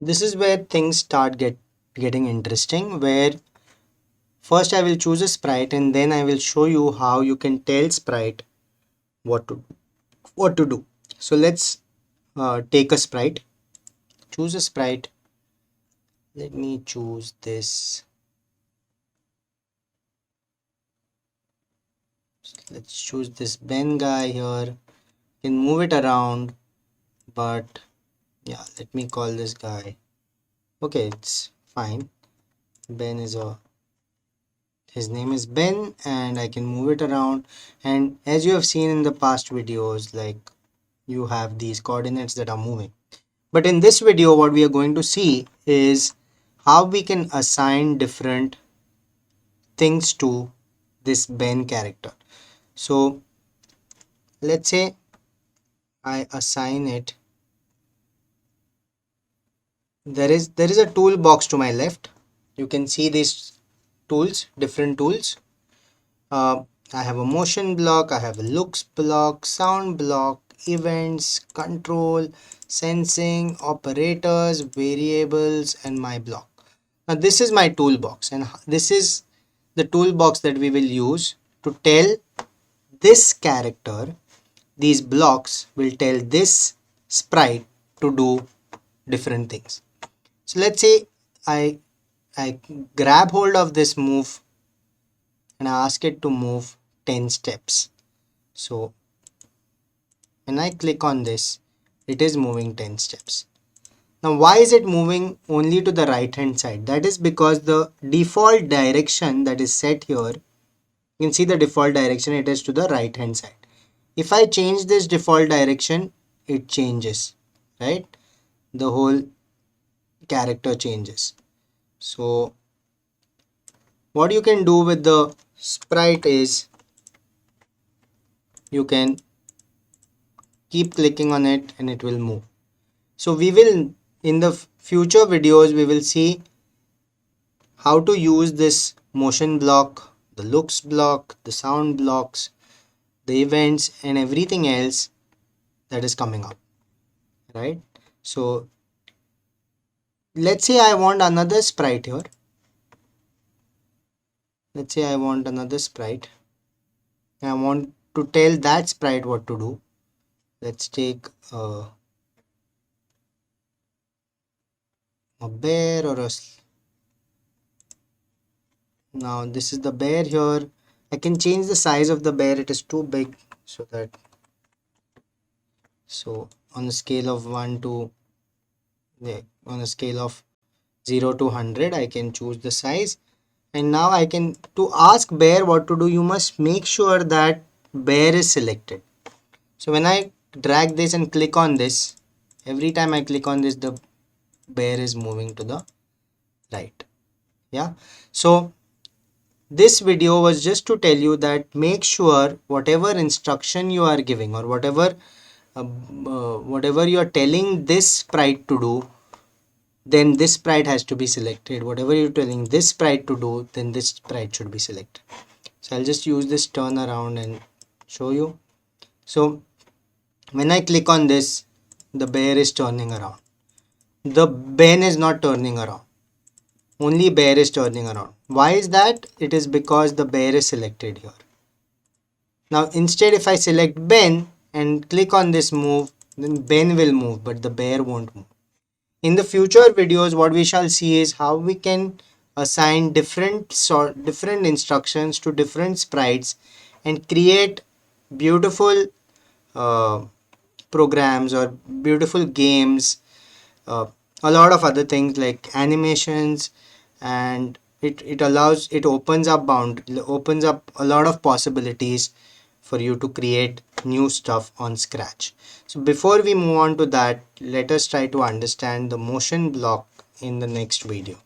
This is where things start getting interesting, where first I will choose a sprite and then I will show you how you can tell sprite what to do. So let's take a sprite, choose a sprite. Let me choose this. Let's choose this Ben guy here. You can move it around, but yeah, let me call this guy. Okay, it's fine. Ben is a His name is Ben, and I can move it around. And as you have seen in the past videos, like you have these coordinates that are moving. But in this video, what we are going to see is how we can assign different things to this Ben character. So let's say I assign it. There is a toolbox to my left. You can see these tools, different tools. Uh, I have a motion block, I have a looks block, sound block, events, control, sensing, operators, variables, and my block. Now, this is my toolbox, and this is the toolbox that we will use to tell this character. These blocks will tell this sprite to do different things. So let's say I I grab hold of this move and I ask it to move 10 steps. So when I click on this, it is moving 10 steps. Now, why is it moving only to the right hand side? That is because the default direction that is set here, you can see the default direction, it is to the right hand side. If I change this default direction, it changes, right? The whole character changes. So what you can do with the sprite is you can keep clicking on it and it will move. So we will, in the future videos, we will see how to use this motion block, the looks block, the sound blocks, the events, and everything else that is coming up, right? So let's say I want another sprite here. Let's say I want another sprite. And I want to tell that sprite what to do. Let's take a bear or a now this is the bear here. I can change the size of the bear. It is too big, so on a scale of 1 to yeah, on a scale of 0 to 100, I can choose the size. And now I can, to ask bear what to do, you must make sure that bear is selected. So when I drag this and click on this, every time I click on this, the bear is moving to the right. Yeah. So this video was just to tell you that make sure whatever instruction you are giving or whatever you are telling this sprite to do, then this sprite has to be selected. Whatever you're telling this sprite to do, then this sprite should be selected. So I'll just use this turn around and show you. So when I click on this, the bear is turning around. The Ben is not turning around. Only bear is turning around. Why is that? It is because the bear is selected here. Now instead, if I select Ben and click on this move, then Ben will move, but the bear won't move. In the future videos, what we shall see is how we can assign different instructions to different sprites and create beautiful uh, programs or beautiful games, uh, a lot of other things like animations, and it opens up a lot of possibilities for you to create new stuff on Scratch. So before we move on to that, let us try to understand the motion block in the next video.